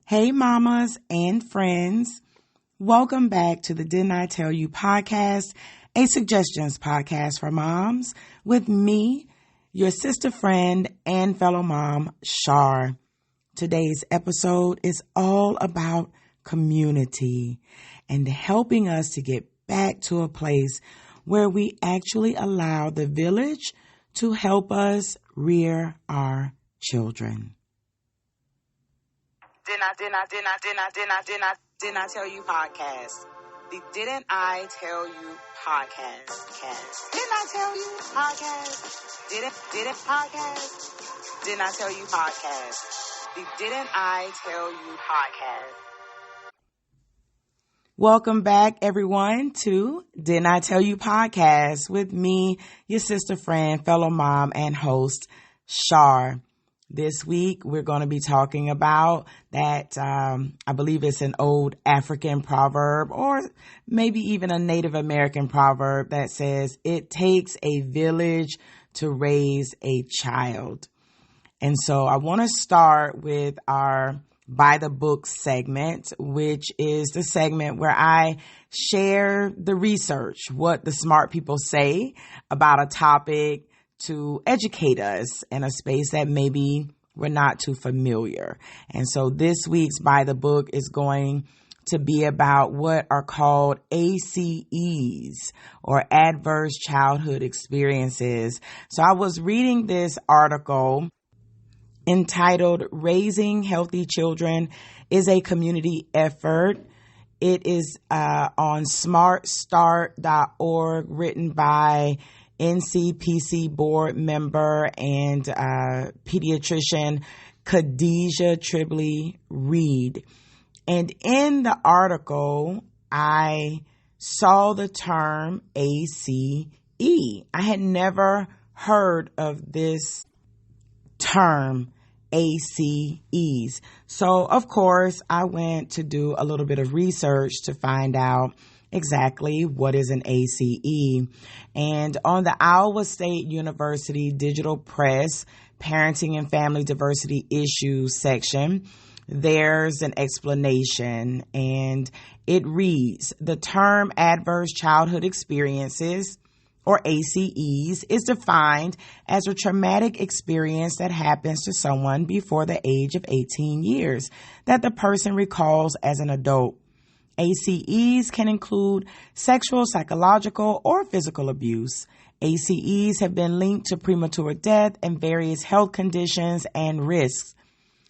Hey, mamas and friends. Welcome back to the Didn't I Tell You podcast, a suggestions podcast for moms with me, your sister friend and fellow mom, Shar. Today's episode is all about community and helping us to get back to a place where we actually allow the village to help us rear our children. Didn't I tell you podcast? The Didn't I Tell You podcast. Didn't I tell you podcast? Didn't podcast? Didn't I tell you podcast? The Didn't I Tell You podcast. Welcome back, everyone, to Didn't I Tell You podcast with me, your sister friend, fellow mom, and host, Shar. This week, we're going to be talking about that, I believe it's an old African proverb or maybe even a Native American proverb that says, it takes a village to raise a child. And so I want to start with our By the Book segment, which is the segment where I share the research, what the smart people say about a topic, to educate us in a space that maybe we're not too familiar. And so this week's By the Book is going to be about what are called ACEs, or Adverse Childhood Experiences. So I was reading this article entitled Raising Healthy Children is a Community Effort. It is on smartstart.org, written by NCPC board member and pediatrician Khadijah Tribbley Reed. And in the article, I saw the term ACE. I had never heard of this term, ACEs. So, of course, I went to do a little bit of research to find out exactly what is an ACE. And on the Iowa State University Digital Press Parenting and Family Diversity Issues section, there's an explanation, and it reads, the term Adverse Childhood Experiences, or ACEs, is defined as a traumatic experience that happens to someone before the age of 18 years that the person recalls as an adult. ACEs can include sexual, psychological, or physical abuse. ACEs have been linked to premature death and various health conditions and risks.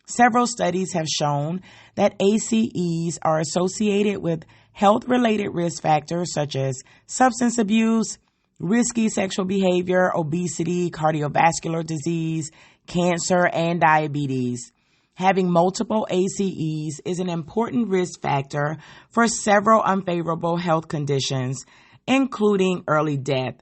Several studies have shown that ACEs are associated with health-related risk factors such as substance abuse, risky sexual behavior, obesity, cardiovascular disease, cancer, and diabetes. Having multiple ACEs is an important risk factor for several unfavorable health conditions, including early death.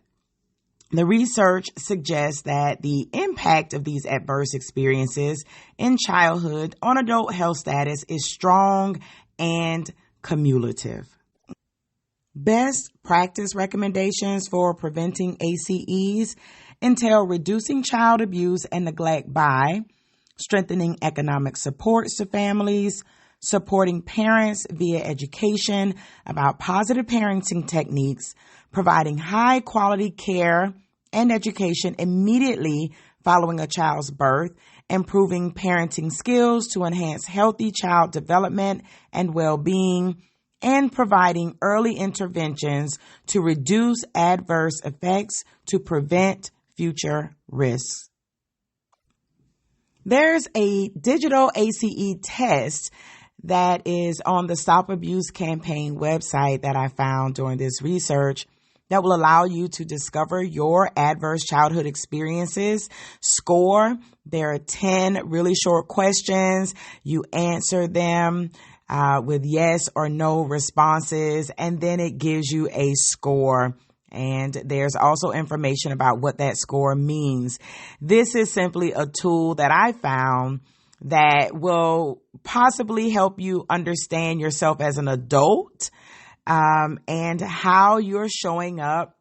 The research suggests that the impact of these adverse experiences in childhood on adult health status is strong and cumulative. Best practice recommendations for preventing ACEs entail reducing child abuse and neglect by strengthening economic supports to families, supporting parents via education about positive parenting techniques, providing high-quality care and education immediately following a child's birth, improving parenting skills to enhance healthy child development and well-being, and providing early interventions to reduce adverse effects to prevent future risks. There's a digital ACE test that is on the Stop Abuse Campaign website that I found during this research that will allow you to discover your adverse childhood experiences score. There are 10 really short questions. You answer them with yes or no responses, and then it gives you a score. And there's also information about what that score means. This is simply a tool that I found that will possibly help you understand yourself as an adult, and how you're showing up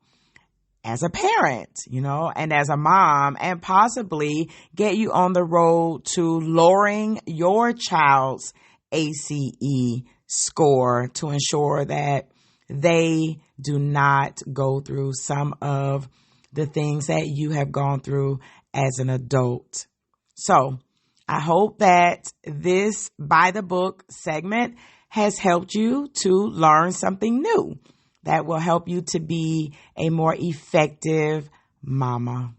as a parent, and as a mom, and possibly get you on the road to lowering your child's ACE score to ensure that they do not go through some of the things that you have gone through as an adult. So I hope that this By the Book segment has helped you to learn something new that will help you to be a more effective mama.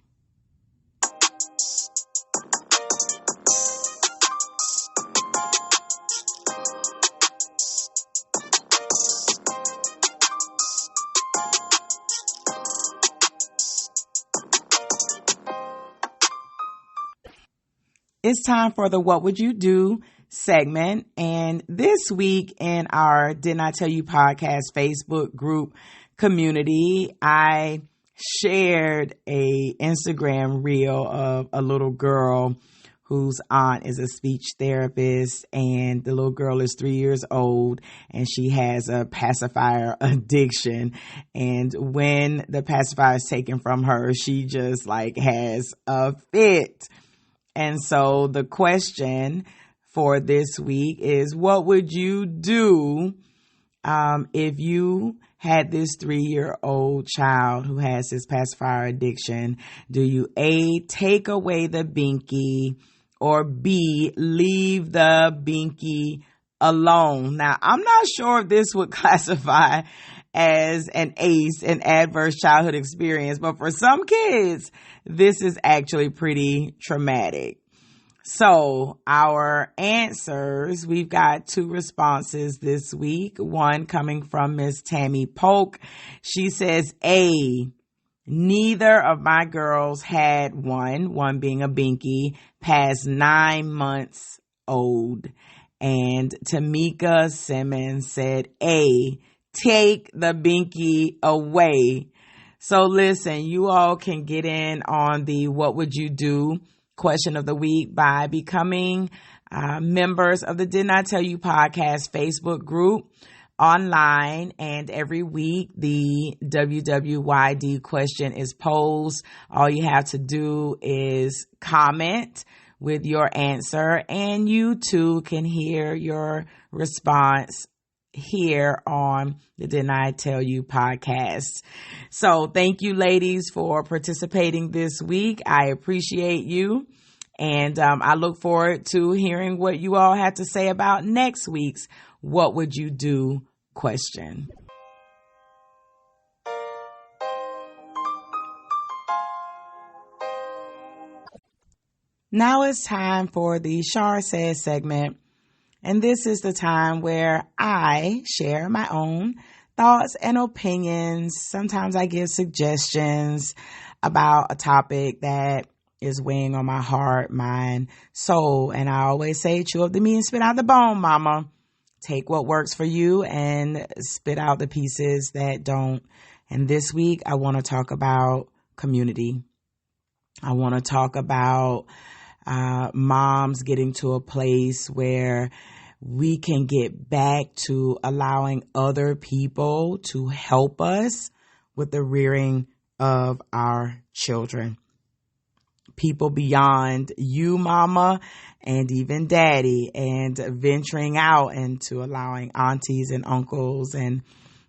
It's time for the What Would You Do segment. And this week in our Didn't I Tell You podcast Facebook group community, I shared a Instagram reel of a little girl whose aunt is a speech therapist, and the little girl is 3 years old and she has a pacifier addiction. And when the pacifier is taken from her, she just has a fit. And so the question for this week is, what would you do if you had this 3-year-old child who has this pacifier addiction? Do you A, take away the binky, or B, leave the binky alone? Now, I'm not sure if this would classify as an ACE, an adverse childhood experience, but for some kids, this is actually pretty traumatic. So our answers, we've got 2 responses this week. One coming from Miss Tammy Polk. She says, A, neither of my girls had one being a binky, past 9 months old. And Tamika Simmons said, A, take the binky away. So listen, you all can get in on the What Would You Do question of the week by becoming members of the Did Not Tell You podcast Facebook group online. And every week the WWYD question is posed. All you have to do is comment with your answer, and you too can hear your response here on the Didn't I Tell You podcast. So thank you, ladies, for participating this week. I appreciate you. And I look forward to hearing what you all have to say about next week's What Would You Do question. Now it's time for the Shar Says segment. And this is the time where I share my own thoughts and opinions. Sometimes I give suggestions about a topic that is weighing on my heart, mind, soul. And I always say, chew up the meat and spit out the bone, mama. Take what works for you and spit out the pieces that don't. And this week, I want to talk about community. I want to talk about moms getting to a place where we can get back to allowing other people to help us with the rearing of our children. People beyond you, mama, and even daddy, and venturing out into allowing aunties and uncles and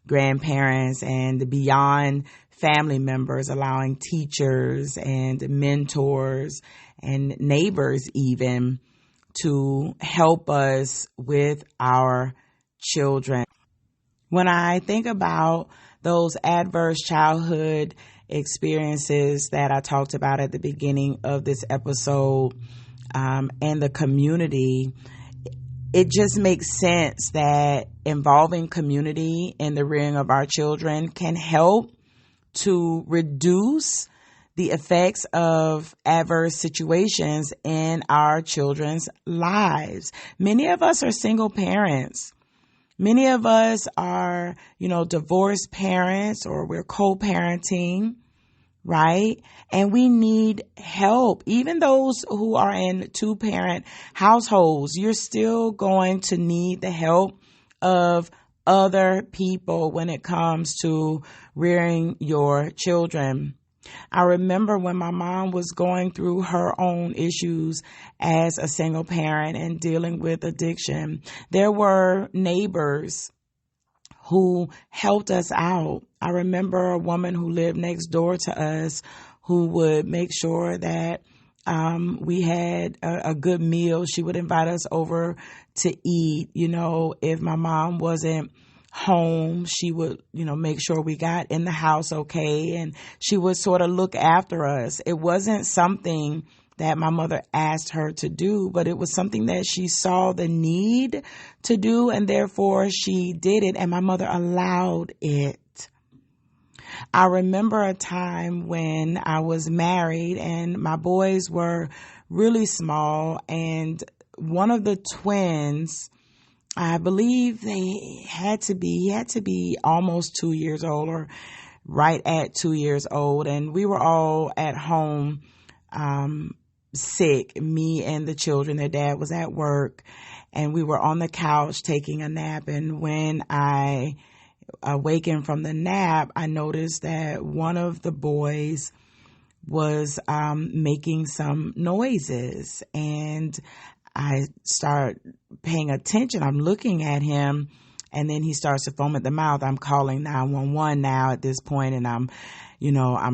grandparents and beyond family members, allowing teachers and mentors and neighbors even to help us with our children. When I think about those adverse childhood experiences that I talked about at the beginning of this episode, and the community, it just makes sense that involving community in the rearing of our children can help to reduce the effects of adverse situations in our children's lives. Many of us are single parents. Many of us are, divorced parents, or we're co-parenting, right? And we need help. Even those who are in 2-parent households, you're still going to need the help of other people when it comes to rearing your children. I remember when my mom was going through her own issues as a single parent and dealing with addiction, there were neighbors who helped us out. I remember a woman who lived next door to us who would make sure that we had a good meal. She would invite us over to eat. If my mom wasn't home, she would, make sure we got in the house okay. And she would sort of look after us. It wasn't something that my mother asked her to do, but it was something that she saw the need to do, and therefore she did it, and my mother allowed it. I remember a time when I was married and my boys were really small, and one of the twins, I believe he had to be almost 2 years old or right at 2 years old. And we were all at home, sick, me and the children. Their dad was at work, and we were on the couch taking a nap. And when I awakened from the nap, I noticed that one of the boys was making some noises, and I start paying attention. I'm looking at him, and then he starts to foam at the mouth. I'm calling 911 now at this point, and I'm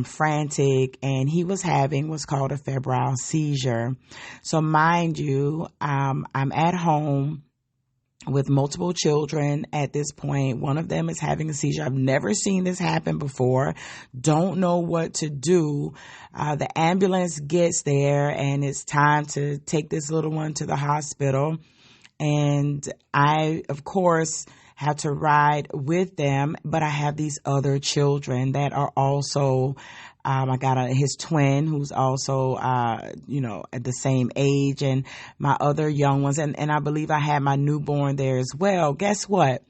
frantic, and he was having what's called a febrile seizure. So mind you, I'm at home with multiple children at this point. One of them is having a seizure. I've never seen this happen before. Don't know what to do. The ambulance gets there, and it's time to take this little one to the hospital. And I, of course, have to ride with them, but I have these other children that are also, I got his twin who's also, at the same age, and my other young ones. And I believe I had my newborn there as well. Guess what?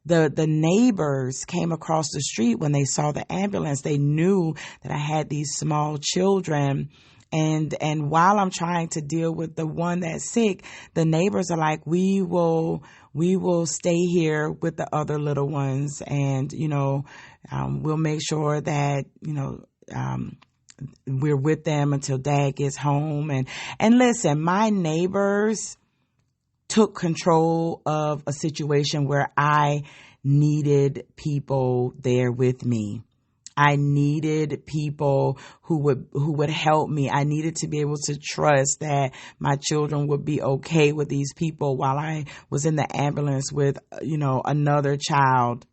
The neighbors came across the street when they saw the ambulance. They knew that I had these small children. And while I'm trying to deal with the one that's sick, the neighbors are like, we will stay here with the other little ones, and, we'll make sure that, we're with them until dad gets home. And listen, my neighbors took control of a situation where I needed people there with me. I needed people who would help me. I needed to be able to trust that my children would be okay with these people while I was in the ambulance with, another child.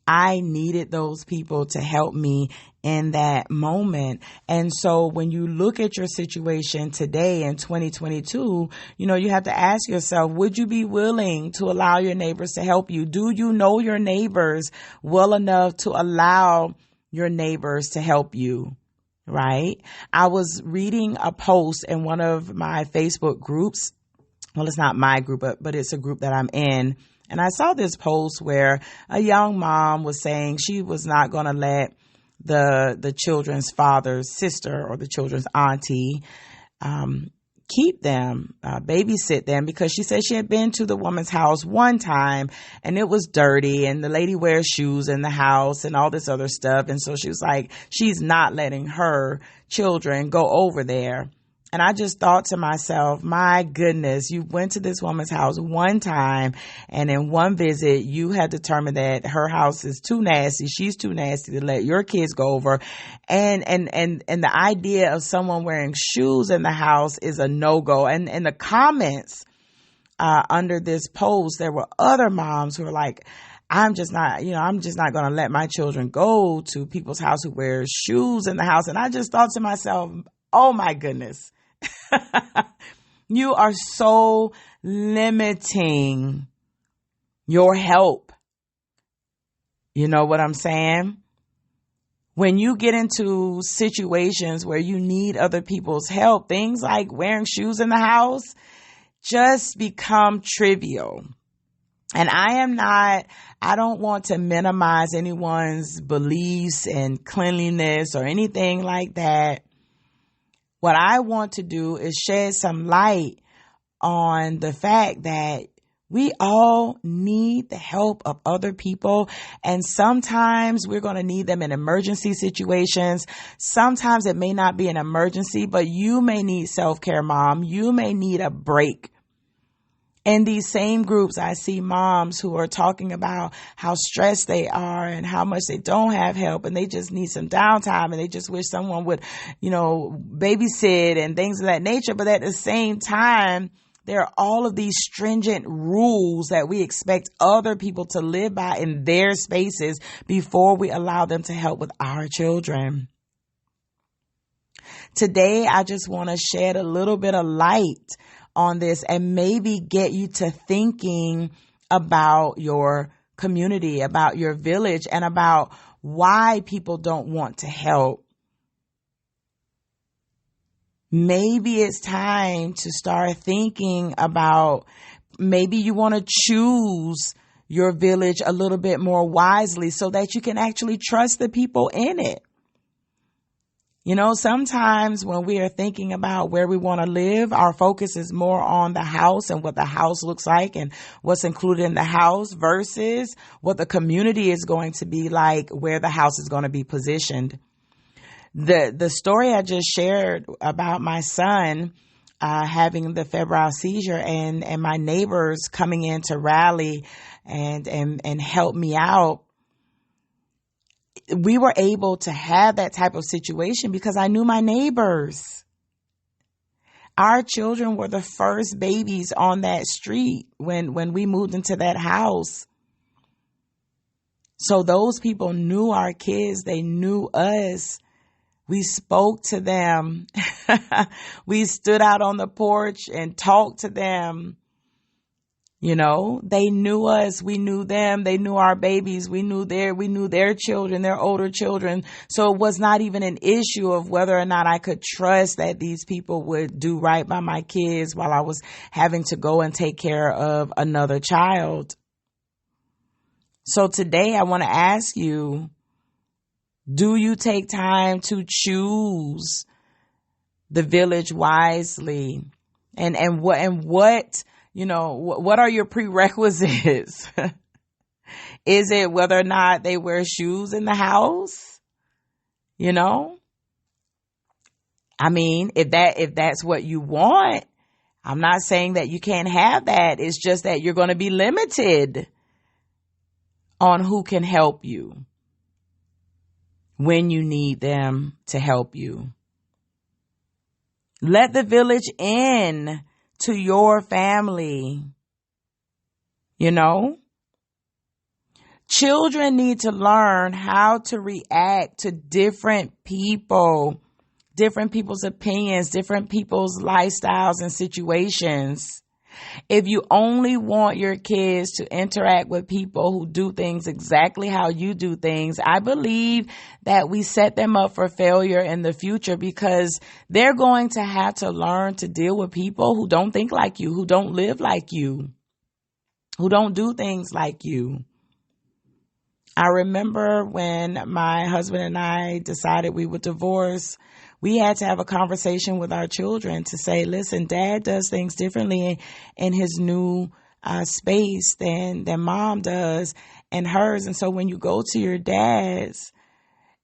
I needed those people to help me in that moment. And so when you look at your situation today in 2022, you have to ask yourself, would you be willing to allow your neighbors to help you? Do you know your neighbors well enough to allow your neighbors to help you? Right? I was reading a post in one of my Facebook groups. Well, it's not my group, but it's a group that I'm in. And I saw this post where a young mom was saying she was not going to let the children's father's sister or the children's auntie keep them, babysit them, because she said she had been to the woman's house one time and it was dirty and the lady wears shoes in the house and all this other stuff. And so she was like, she's not letting her children go over there. And I just thought to myself, my goodness, you went to this woman's house one time, and in one visit, you had determined that her house is too nasty. She's too nasty to let your kids go over. And the idea of someone wearing shoes in the house is a no-go. And in the comments under this post, there were other moms who were like, I'm just not going to let my children go to people's house who wear shoes in the house. And I just thought to myself, oh my goodness. You are so limiting your help. You know what I'm saying? When you get into situations where you need other people's help, things like wearing shoes in the house just become trivial. And I don't want to minimize anyone's beliefs and cleanliness or anything like that. What I want to do is shed some light on the fact that We all need the help of other people. And sometimes we're going to need them in emergency situations. Sometimes it may not be an emergency, but you may need self-care, mom. You may need a break. In these same groups, I see moms who are talking about how stressed they are and how much they don't have help and they just need some downtime and they just wish someone would, babysit and things of that nature. But at the same time, there are all of these stringent rules that we expect other people to live by in their spaces before we allow them to help with our children. Today, I just want to shed a little bit of light on this and maybe get you to thinking about your community, about your village, and about why people don't want to help. Maybe it's time to start thinking about maybe you want to choose your village a little bit more wisely so that you can actually trust the people in it. Sometimes when we are thinking about where we want to live, our focus is more on the house and what the house looks like and what's included in the house versus what the community is going to be like, where the house is going to be positioned. The story I just shared about my son having the febrile seizure and my neighbors coming in to rally and help me out. We were able to have that type of situation because I knew my neighbors. Our children were the first babies on that street when we moved into that house. So those people knew our kids. They knew us. We spoke to them. We stood out on the porch and talked to them. They knew us. We knew them. They knew our babies. We knew their children, their older children. So it was not even an issue of whether or not I could trust that these people would do right by my kids while I was having to go and take care of another child. So today I want to ask you, do you take time to choose the village wisely? And what are your prerequisites? Is it whether or not they wear shoes in the house? If that's what you want, I'm not saying that you can't have that. It's just that you're going to be limited on who can help you when you need them to help you. Let the village in to your family. Children need to learn how to react to different people, different people's opinions, different people's lifestyles and situations. If you only want your kids to interact with people who do things exactly how you do things, I believe that we set them up for failure in the future because they're going to have to learn to deal with people who don't think like you, who don't live like you, who don't do things like you. I remember when my husband and I decided we would divorce, we had to have a conversation with our children to say, listen, Dad does things differently in his new space than Mom does and hers. And so when you go to your dad's,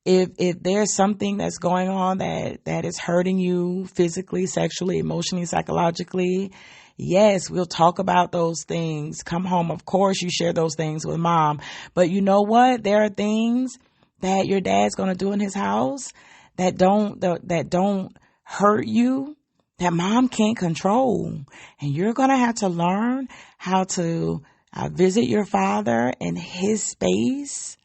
if there's something that's going on that is hurting you physically, sexually, emotionally, psychologically, yes, we'll talk about those things. Come home. Of course, you share those things with Mom. But you know what? There are things that your dad's going to do in his house that don't hurt you, that Mom can't control. And you're going to have to learn how to visit your father in his space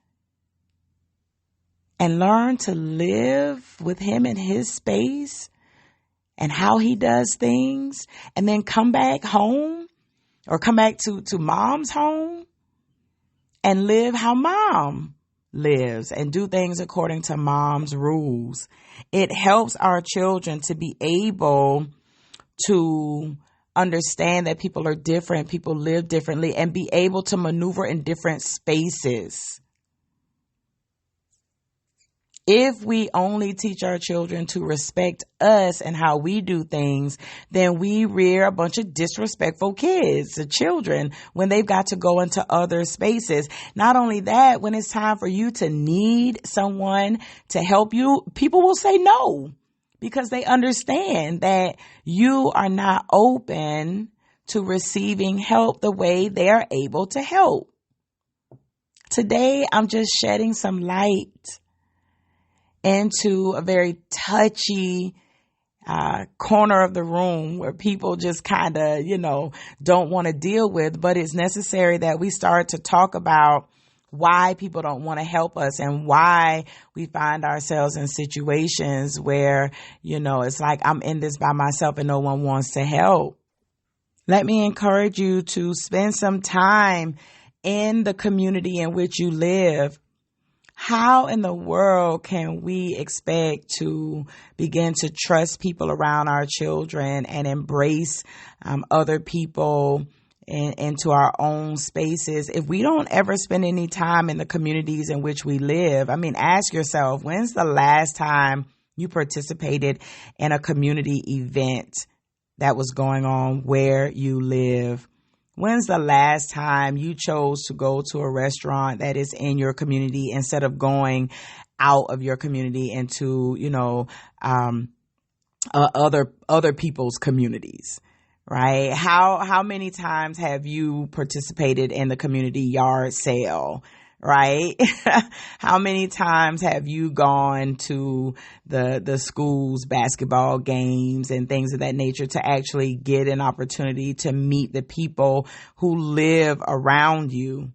and learn to live with him in his space and how he does things, and then come back home or come back to Mom's home and live how Mom lives and do things according to Mom's rules. It helps our children to be able to understand that people are different, people live differently, and be able to maneuver in different spaces. If we only teach our children to respect us and how we do things, then we rear a bunch of disrespectful kids, the children, when they've got to go into other spaces. Not only that, when it's time for you to need someone to help you, people will say no because they understand that you are not open to receiving help the way they are able to help. Today, I'm just shedding some light into a very touchy corner of the room where people just kind of, don't want to deal with. But it's necessary that we start to talk about why people don't want to help us and why we find ourselves in situations where, it's like I'm in this by myself and no one wants to help. Let me encourage you to spend some time in the community in which you live. How in the world can we expect to begin to trust people around our children and embrace other people into our own spaces if we don't ever spend any time in the communities in which we live? I mean, ask yourself, when's the last time you participated in a community event that was going on where you live? When's the last time you chose to go to a restaurant that is in your community instead of going out of your community into, other people's communities, right? How many times have you participated in the community yard sale? Right? How many times have you gone to the school's basketball games and things of that nature to actually get an opportunity to meet the people who live around you?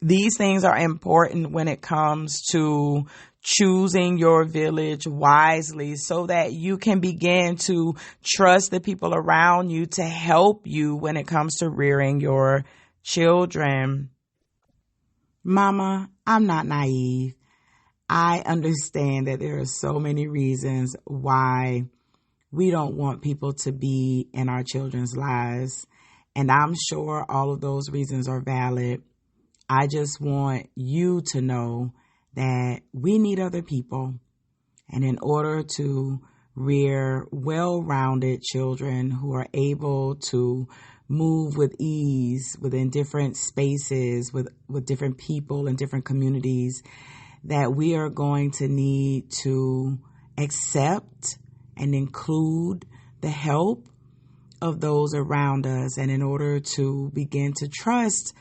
These things are important when it comes to choosing your village wisely so that you can begin to trust the people around you to help you when it comes to rearing your children. Mama, I'm not naive. I understand that there are so many reasons why we don't want people to be in our children's lives. And I'm sure all of those reasons are valid. I just want you to know that we need other people. And in order to rear well-rounded children who are able to move with ease within different spaces with different people and different communities, that we are going to need to accept and include the help of those around us. And in order to begin to trust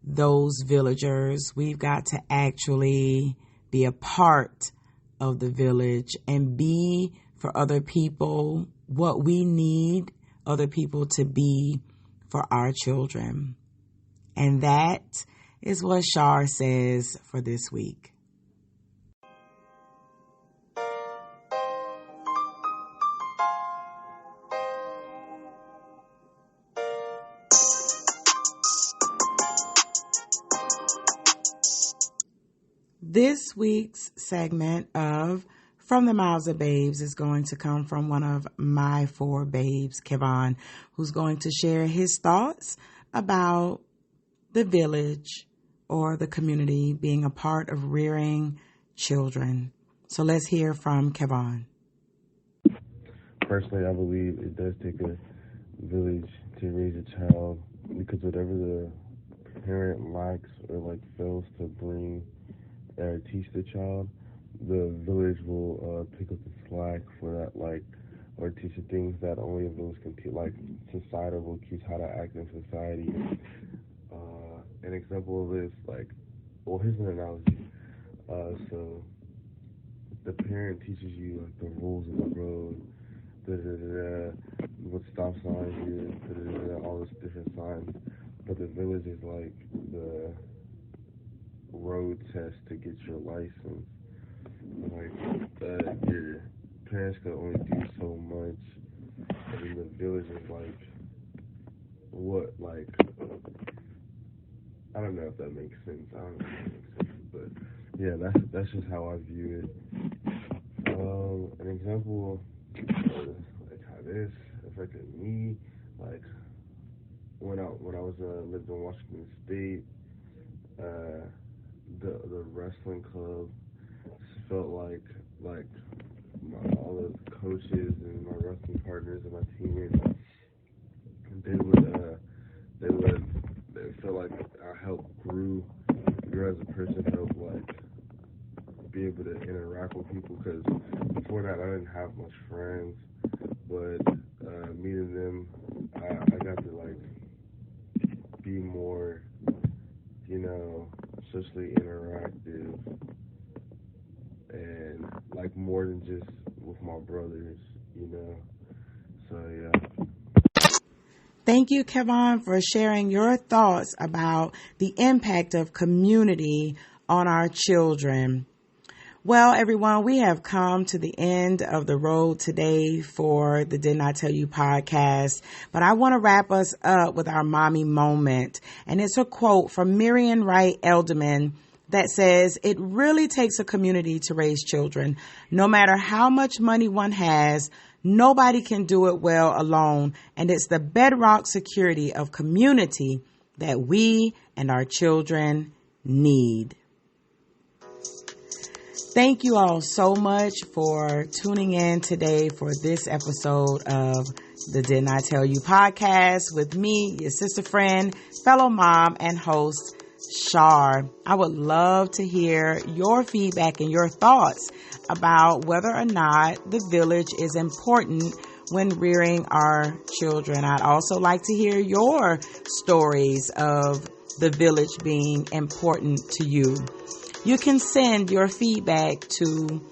those villagers, we've got to actually be a part of the village and be for other people what we need other people to be for our children. And that is what Shar says for this week. This week's segment of From the Mouths of Babes is going to come from one of my four babes, Kevon, who's going to share his thoughts about the village or the community being a part of rearing children. So let's hear from Kevon. Personally, I believe it does take a village to raise a child because whatever the parent lacks or fails to bring or teach the child, the village will pick up the slack for that, or teach the things that only a village can teach, like societal cues, how to act in society. An example of this, here's an analogy. So the parent teaches you the rules of the road, what stop signs is, all those different signs. But the village is like the road test to get your license. Your parents can only do so much, and the village is I don't know if that makes sense. But yeah, that's just how I view it. An example of how this affected me, when I was lived in Washington State, the wrestling club felt like all the coaches and my wrestling partners and my teammates, they felt like I helped grew as a person, helped like be able to interact with people, because before that I didn't have much friends, but meeting them, I got to like be more, socially interactive, and like more than just with my brothers, so yeah. Thank you, Kevon, for sharing your thoughts about the impact of community on our children. Well, everyone, we have come to the end of the road today for the Didn't I Tell You podcast, but I want to wrap us up with our mommy moment. And it's a quote from Miriam Wright Elderman that says, "It really takes a community to raise children. No matter how much money one has, nobody can do it well alone. And it's the bedrock security of community that we and our children need." Thank you all so much for tuning in today for this episode of the Didn't I Tell You podcast with me, your sister friend, fellow mom, and host, Shar. I would love to hear your feedback and your thoughts about whether or not the village is important when rearing our children. I'd also like to hear your stories of the village being important to you. You can send your feedback to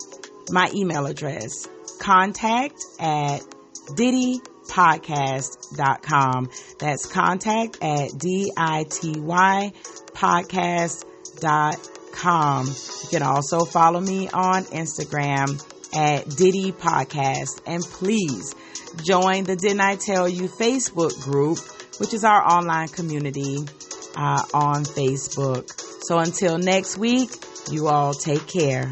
my email address, contact@dittypodcast.com. That's contact@dittypodcast.com. You can also follow me on Instagram @Ditty Podcast. And please join the Didn't I Tell You Facebook group, which is our online community on Facebook. So until next week, you all take care.